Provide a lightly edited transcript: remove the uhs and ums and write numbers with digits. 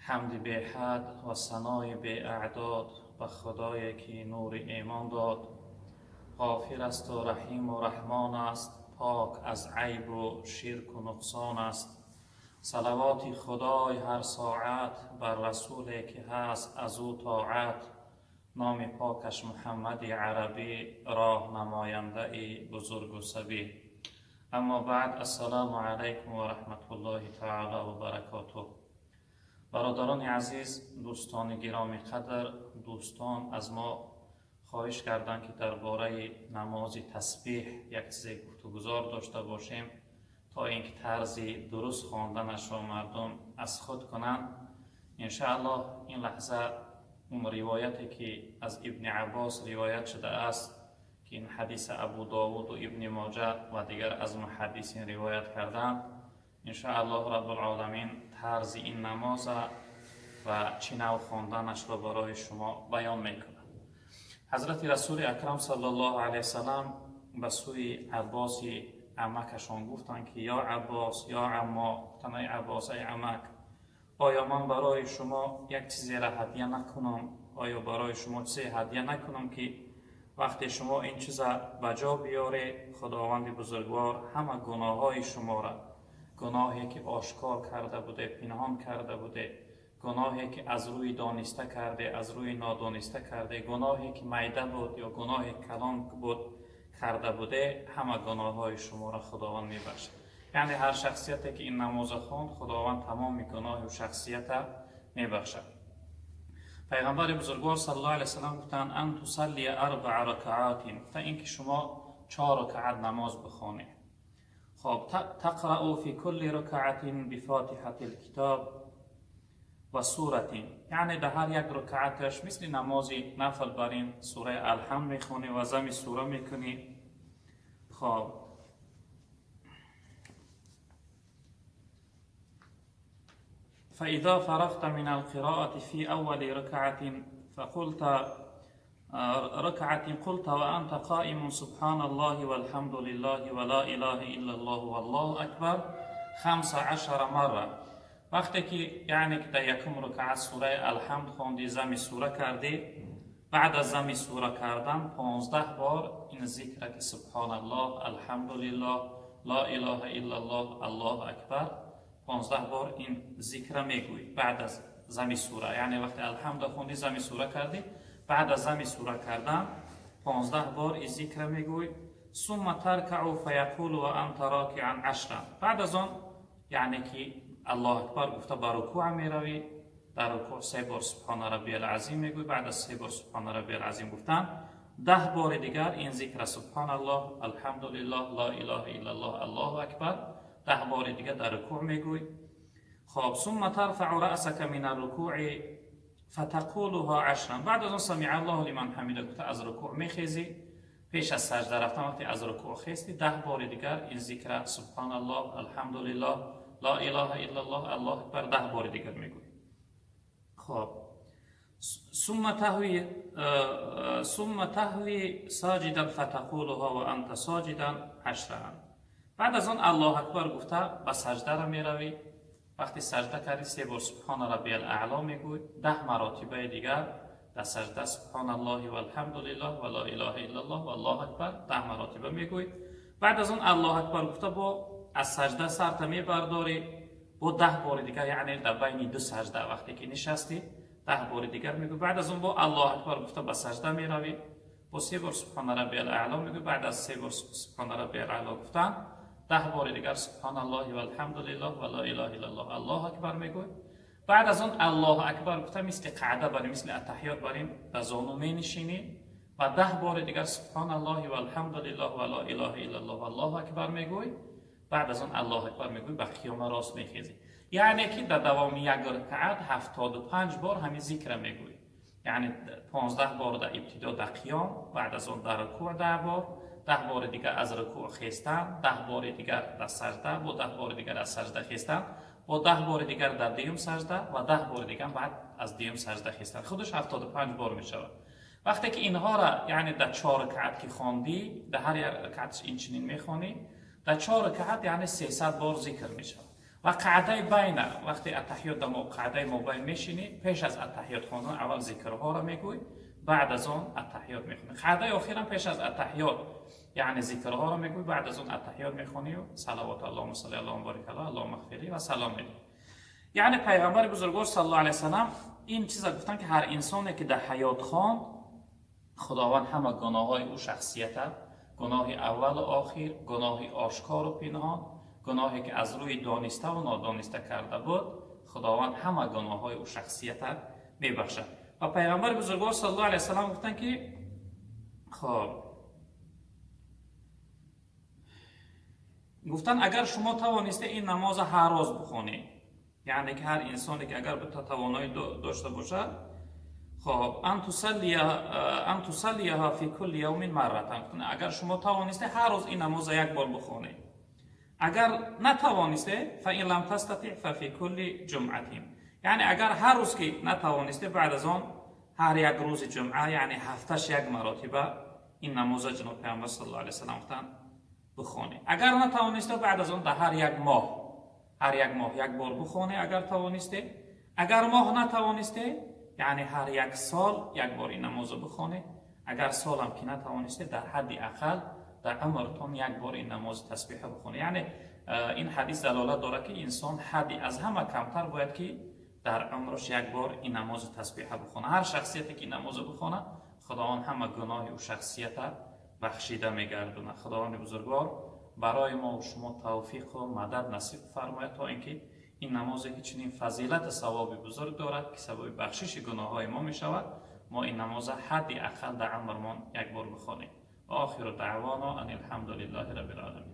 حمد به حد و ثنای به اعداد به خدایی که نور ایمان داد. غافر است و رحیم و رحمان است، پاک از عیب و شرک و نقصان است. صلوات خدای هر ساعت بر رسولی که هست از او طاعت. نام پاکش محمد عربی، راه نماینده بزرگ و سبی. اما بعد، السلام علیکم و رحمت الله تعالی و برکاته. برادران عزیز، دوستان گرامی قدر، دوستان از ما خواهش کردند که درباره نماز تسبیح یک چیز گفتگوزار داشته باشیم تا اینکه طرزی درست خواندنش را مردم از خود کنند. انشاءالله این لحظه اون روایتی که از ابن عباس روایت شده است که این حدیث ابو داود و ابن ماجه و دیگر از محدثین روایت کردند، انشاءالله رب العالمین طرز این نماز و چی نوع خواندنش را برای شما بیان میکنم. حضرت رسول اکرم صلی الله علیه وسلم به سوی عباس عمکشان گفتند که یا عباس یا عما، تنای عباس ای عمک، آیا من برای شما یک چیزی را هدیه نکنم؟ آیا برای شما چیزی هدیه نکنم که وقتی شما این چیز به جا بیاره خداوند بزرگوار همه گناه های شما را، گناهی که آشکار کرده بوده، پنهان کرده بوده، گناهی که از روی دانسته کرده، از روی نادانسته کرده، گناهی که میده بود یا گناه کلان بود کرده بوده، همه گناه های شما را خداوند میبخشه. یعنی هر شخصیتی که این نماز خواند خداوند تمام گناه و شخصیت میبخشد. پیغمبر بزرگوار صلی الله علیه و سلم گفتند ان تصلی 4 رکعات، تا اینکه شما 4 رکعت نماز بخوانید. خب تقرأ فی کل رکعت بفاتحه الکتاب و سورتین، یعنی در هر یک رکعتش مثل نماز نفل برین سوره الحمد میخونی و زمی سوره میکنی. خب فاذا فرغت من القراءة في اول ركعة فقلت قلت وانت قائم سبحان الله والحمد لله ولا اله الا الله والله اکبر 15 مرة. وقتی که یعنی که در یکم رکعت سوره الحمد خواندی، زمی سوره کردی، بعد از زمی سوره کردن 15 بار این ذکر که سبحان الله، الحمد لله، لا اله الا الله، الله اکبر 15 بار این ذکر میگوی بعد از زمی سوره. یعنی وقتی الحمد خوندی زمی سوره کردی، بعد از زمی سوره کردن 15 بار این ذکر میگوی. ثم ترکع فیقول و انت راکعا 10. بعد از آن یعنی که الله اکبر گفته بر رکوع میروی، در رکوع 3 بار سبحان ربی العظیم میگوی. بعد از 3 بار سبحان ربی العظیم گفتن 10 بار دیگر این ذکر سبحان الله، الحمد لله، لا اله الا الله، الله اکبر 10 بار دیگر در رکوع میگوی. خب ثم ترفع رأسك من الركوع فتقولها 10. بعد از اون سمع الله لمن حمده گفته از رکوع میخیزی، پیش از سجده رفتن وقتی از رکوع خیستی 10 بار دیگر این ذکر سبحان الله، الحمد لله، لا اله الا الله، الله اکبر 10 بار دیگر میگوی. خب ثم تهوی ساجدا فتقولها وانت ساجدا 10. بعد از آن الله اکبر گفته به سجده را میروی. وقتی سجده کردی 3 بار سبحان ربی الاعلی میگوی. 10 مراتبه دیگر در سجده سبحان الله و الحمد لله و لا اله الا الله و الله اکبر 10 مراتبه میگوی. بعد از آن الله اکبر گفته با از سجده سرت میبرداری با 10 بار دیگر، یعنی در بین 2 سجده وقتی که نشستی 10 بار دیگر میگوی. بعد از اون با الله اکبر گفته به سجده میروی، با 3 بار سبحان ربی الاعلی میگوی. بعد از 3 بار سبحان ربی الاعلی گفتن 10 بار دیگر سبحان الله و الحمد لله و لا اله الا الله، الله اکبر میگوی. بعد از اون الله اکبر گفته مثل قعده بریم، مثل اتحیات بریم، در زانو می نشینی و 10 بار دیگر سبحان الله و الحمد لله و لا اله الا الله و الله اکبر میگوی. بعد از اون الله اکبر میگوی به قیام راست میخیزی. یعنی که در دوام یک رکعت 75 بار همین ذکر میگوی. یعنی 15 بار در ابتدا در قیام، بعد از اون در رکوع 10 بار، 10 بار دیگر از رکوع خیستن، 10 بار دیگر در سجده، با 10 بار دیگر از سجده خیستن، با 10 بار دیگر در دیوم سجده و 10 بار دیگر بعد از دیوم سجده خیستن. خودش 75 بار می شود. وقتی که اینها را یعنی در 4 رکعت که خواندی، در هر یک رکعت این چنین میخوانی، در 4 رکعت یعنی 300 بار ذکر می شود. و قعده بین، وقتی اتحیات در قعده مابین میشینی، پیش از اتحیات خواندن اول ذکرها را میگوی، بعد از اون اتحیات میخونی. قعده آخرم پیش از اتحیات یعنی ذکرها را میگوی، بعد از اون اتحیات میخونی و صلوات اللهم صل علی و بارک علی اللهم اغفر لی و سلام میدی. یعنی پیغمبر بزرگوار صلی الله علیه و سلم این چیزا گفتن که هر انسانی که در حیات خواند، خداوند همه گناههای او شخصیت، گناه اول و آخر، گناه آشکار و پنهان، گناهی که از روی دانسته و نادانسته کرده بود، خداوند همه گناههای او شخصیت میبخشد. و پیغمبر بزرگوار صلی الله علیه و سلم گفتن که خب گفتن اگر شما توانسته این نماز هر روز بخونید، یعنی که هر انسانی که اگر به توانایی داشته باشد، خب ان تصلیها فی کل یوم مرتان، اگر شما توانسته هر روز این نماز یک بار بخونید. اگر نتوانسته فإن لم تستطع ففی کل جمعه، یعنی اگر هر روز که نتوانسته بعد از آن هر یک روز جمعه، یعنی هفتهش یک مرتبه این نماز جناب پیامبر صلی الله علیه و سلم گفتن بخونید. اگر نتوانسته بعد از آن در هر یک ماه یک بار بخونه اگر توانسته. اگر ماه نتوانسته یعنی هر یک سال یک بار این نماز بخونه. اگر سال هم که نتوانسته در حد اقل در عمرتون یک بار این نماز تسبیح بخونه. یعنی این حدیث دلالت داره که انسان حدی از همه کمتر باید که در عمرش یک بار این نماز تسبیح بخونه. هر شخصیتی که این نماز بخونه خداوند همه گناه و شخصیت بخشیده میگردونه. خداوند بزرگوار برای ما و شما توفیق و مدد نصیب فرماید تا اینکه این نمازی که چنین فضیلت ثواب بزرگ دارد که سبب بخشش گناههای ما می شود، ما این نماز حد اقل در عمرمان یک بار بخوانیم. آخر دعوانا ان الحمد لله رب العالمین.